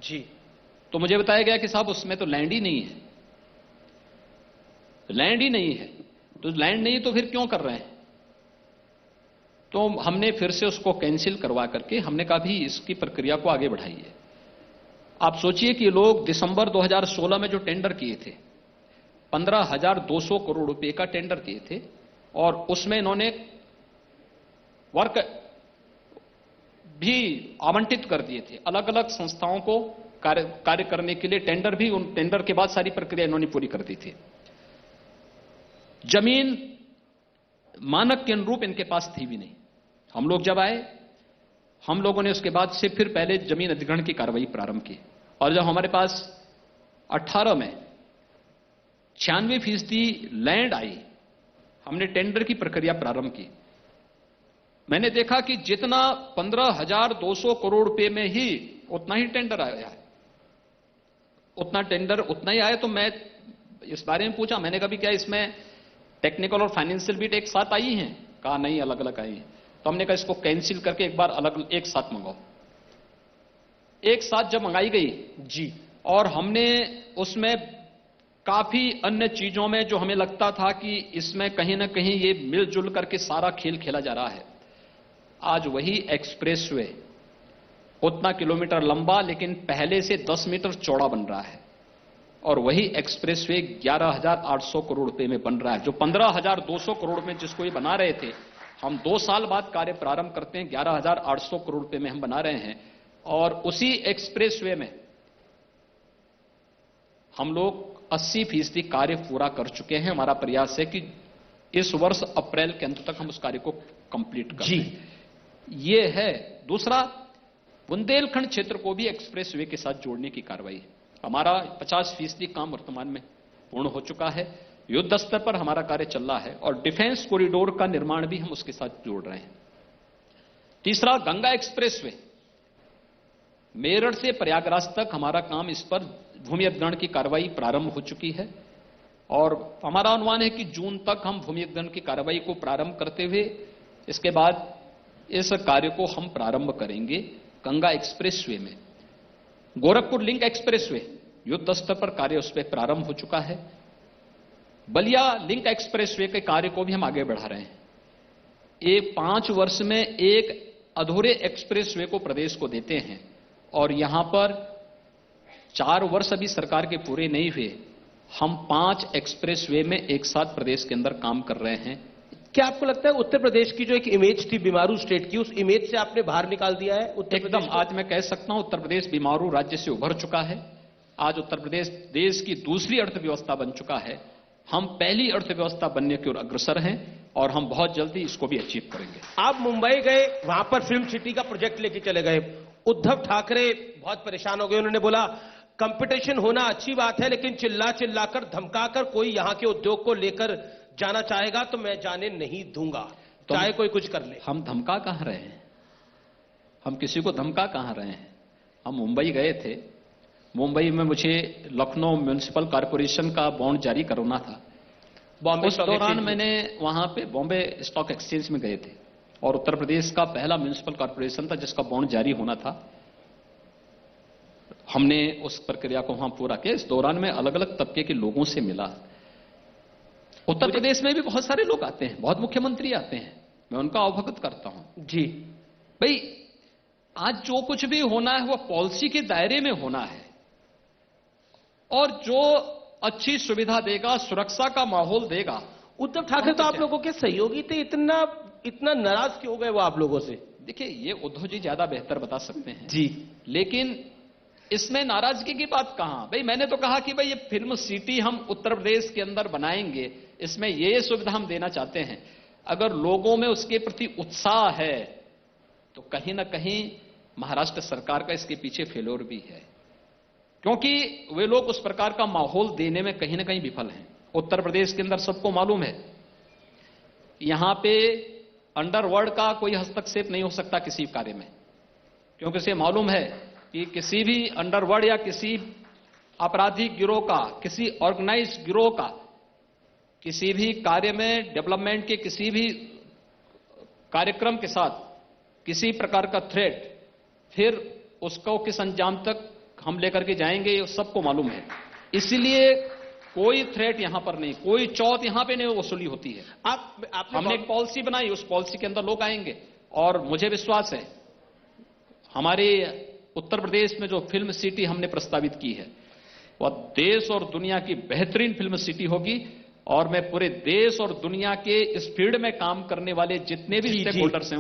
जी। तो मुझे बताया गया कि साहब उसमें तो लैंड ही नहीं है, लैंड ही नहीं है। तो लैंड नहीं तो फिर क्यों कर रहे हैं? तो हमने फिर से उसको कैंसिल करवा करके हमने कहा भी इसकी प्रक्रिया को आगे बढ़ाइए। आप सोचिए कि लोग दिसंबर 2016 में जो टेंडर किए थे 15,200 करोड़ रुपए का टेंडर किए थे, और उसमें इन्होंने वर्क भी आवंटित कर दिए थे अलग अलग संस्थाओं को कार्य करने के लिए। टेंडर भी, उन टेंडर के बाद सारी प्रक्रिया इन्होंने पूरी कर दी थी। जमीन मानक के अनुरूप इनके पास थी भी नहीं। हम लोग जब आए, हम लोगों ने उसके बाद से फिर पहले जमीन अधिग्रहण की कार्रवाई प्रारंभ की, और जब हमारे पास 18 में 96% लैंड आई, हमने टेंडर की प्रक्रिया प्रारंभ की। मैंने देखा कि जितना 15,200 करोड़ रुपए में ही उतना ही टेंडर आया है, उतना टेंडर उतना ही आया। तो मैं इस बारे में पूछा, मैंने कहा भी क्या इसमें टेक्निकल और फाइनेंशियल बिट एक साथ आई हैं? कहा नहीं, अलग अलग आई हैं। तो हमने कहा इसको कैंसिल करके एक बार अलग एक साथ मंगाओ। एक साथ जब मंगाई गई जी, और हमने उसमें काफी अन्य चीजों में जो हमें लगता था कि इसमें कहीं ना कहीं ये मिलजुल करके सारा खेल खेला जा रहा है, आज वही एक्सप्रेसवे उतना किलोमीटर लंबा लेकिन पहले से 10 मीटर चौड़ा बन रहा है, और वही एक्सप्रेसवे 11,800 करोड़ रुपए में बन रहा है। जो 15,200 करोड़ में जिसको ये बना रहे थे, हम 2 साल बाद कार्य प्रारंभ करते हैं, 11,800 करोड़ रुपए में हम बना रहे हैं। और उसी एक्सप्रेसवे में हम लोग 80% कार्य पूरा कर चुके हैं। हमारा प्रयास है कि इस वर्ष अप्रैल के अंत तक हम उस कार्य को कंप्लीट कर दें। ये है। दूसरा, बुंदेलखंड क्षेत्र को भी एक्सप्रेसवे के साथ जोड़ने की कार्रवाई है। हमारा 50% काम वर्तमान में पूर्ण हो चुका है। युद्ध स्तर पर हमारा कार्य चल रहा है, और डिफेंस कॉरिडोर का निर्माण भी हम उसके साथ जोड़ रहे हैं। तीसरा, गंगा एक्सप्रेसवे मेरठ से प्रयागराज तक हमारा काम, इस पर भूमि अधिग्रहण की कार्रवाई प्रारंभ हो चुकी है, और हमारा अनुमान है कि जून तक हम भूमि अधिग्रहण की कार्रवाई को प्रारंभ करते हुए इसके बाद इस कार्य को हम प्रारंभ करेंगे। गंगा एक्सप्रेसवे में गोरखपुर लिंक एक्सप्रेसवे युद्ध स्तर पर कार्य उस पर प्रारंभ हो चुका है। बलिया लिंक एक्सप्रेसवे के कार्य को भी हम आगे बढ़ा रहे हैं। एक 5 वर्ष में एक अधूरे एक्सप्रेसवे को प्रदेश को देते हैं, और यहां पर 4 वर्ष अभी सरकार के पूरे नहीं हुए, हम 5 एक्सप्रेसवे में एक साथ प्रदेश के अंदर काम कर रहे हैं। क्या आपको लगता है उत्तर प्रदेश की जो एक इमेज थी बीमारू स्टेट की, उस इमेज से आपने बाहर निकाल दिया है उत्तर एकदम। प्रदेश को? आज मैं कह सकता हूं उत्तर प्रदेश बीमारू राज्य से उभर चुका है। आज उत्तर प्रदेश देश की दूसरी अर्थव्यवस्था बन चुका है। हम पहली अर्थव्यवस्था बनने की ओर अग्रसर हैं, और हम बहुत जल्दी इसको भी अचीव करेंगे। आप मुंबई गए, वहां पर फिल्म सिटी का प्रोजेक्ट लेके चले गए। उद्धव ठाकरे बहुत परेशान हो गए। उन्होंने बोला कंपटीशन होना अच्छी बात है, लेकिन चिल्ला चिल्लाकर धमकाकर कोई यहां के उद्योग को लेकर जाना चाहेगा तो मैं जाने नहीं दूंगा, चाहे कोई कुछ कर ले। हम धमका कहां रहे हैं? हम किसी को धमका कहां रहे हैं? हम मुंबई गए थे। मुंबई में मुझे लखनऊ म्युनिसिपल कॉर्पोरेशन का बॉन्ड जारी करवाना था। उस दौरान मैंने वहां पे बॉम्बे स्टॉक एक्सचेंज में गए थे, और उत्तर प्रदेश का पहला म्युनिसिपल कॉर्पोरेशन था जिसका बॉन्ड जारी होना था। हमने उस प्रक्रिया को वहां पूरा किया। इस दौरान में अलग अलग तबके के लोगों से मिला। उत्तर प्रदेश में भी बहुत सारे लोग आते हैं, बहुत मुख्यमंत्री आते हैं, मैं उनका अवगत करता हूं। जी भाई, आज जो कुछ भी होना है वो पॉलिसी के दायरे में होना है, और जो अच्छी सुविधा देगा, सुरक्षा का माहौल देगा। उद्धव ठाकरे तो आप लोगों के सहयोगी थे, इतना नाराज क्यों हो गए वो आप लोगों से? देखिए, ये उद्धव जी ज्यादा बेहतर बता सकते हैं जी, लेकिन इसमें नाराजगी की बात कहां? भाई, मैंने तो कहा कि भाई ये फिल्म सिटी हम उत्तर प्रदेश के अंदर बनाएंगे, इसमें ये सुविधा हम देना चाहते हैं। अगर लोगों में उसके प्रति उत्साह है तो कहीं ना कहीं महाराष्ट्र सरकार का इसके पीछे फेल्योर भी है, क्योंकि वे लोग उस प्रकार का माहौल देने में कहीं ना कहीं विफल हैं। उत्तर प्रदेश के अंदर सबको मालूम है, यहां पे अंडरवर्ल्ड का कोई हस्तक्षेप नहीं हो सकता किसी कार्य में, क्योंकि उसे मालूम है कि किसी भी अंडरवर्ल्ड या किसी आपराधिक गिरोह का, किसी ऑर्गेनाइज्ड गिरोह का किसी भी कार्य में, डेवलपमेंट के किसी भी कार्यक्रम के साथ किसी प्रकार का थ्रेट, फिर उसको किस अंजाम तक हम लेकर के जाएंगे, ये सबको मालूम है। इसलिए कोई थ्रेट यहां पर नहीं, कोई चौथ यहां पे नहीं वसूली होती है। हमने एक पॉलिसी बनाई, उस पॉलिसी के अंदर लोग आएंगे, और मुझे विश्वास है हमारे उत्तर प्रदेश में जो फिल्म सिटी हमने प्रस्तावित की है वह देश और दुनिया की बेहतरीन फिल्म सिटी होगी। और मैं पूरे देश और दुनिया के इस फील्ड में काम करने वाले जितने भी स्टेक होल्डर्स हैं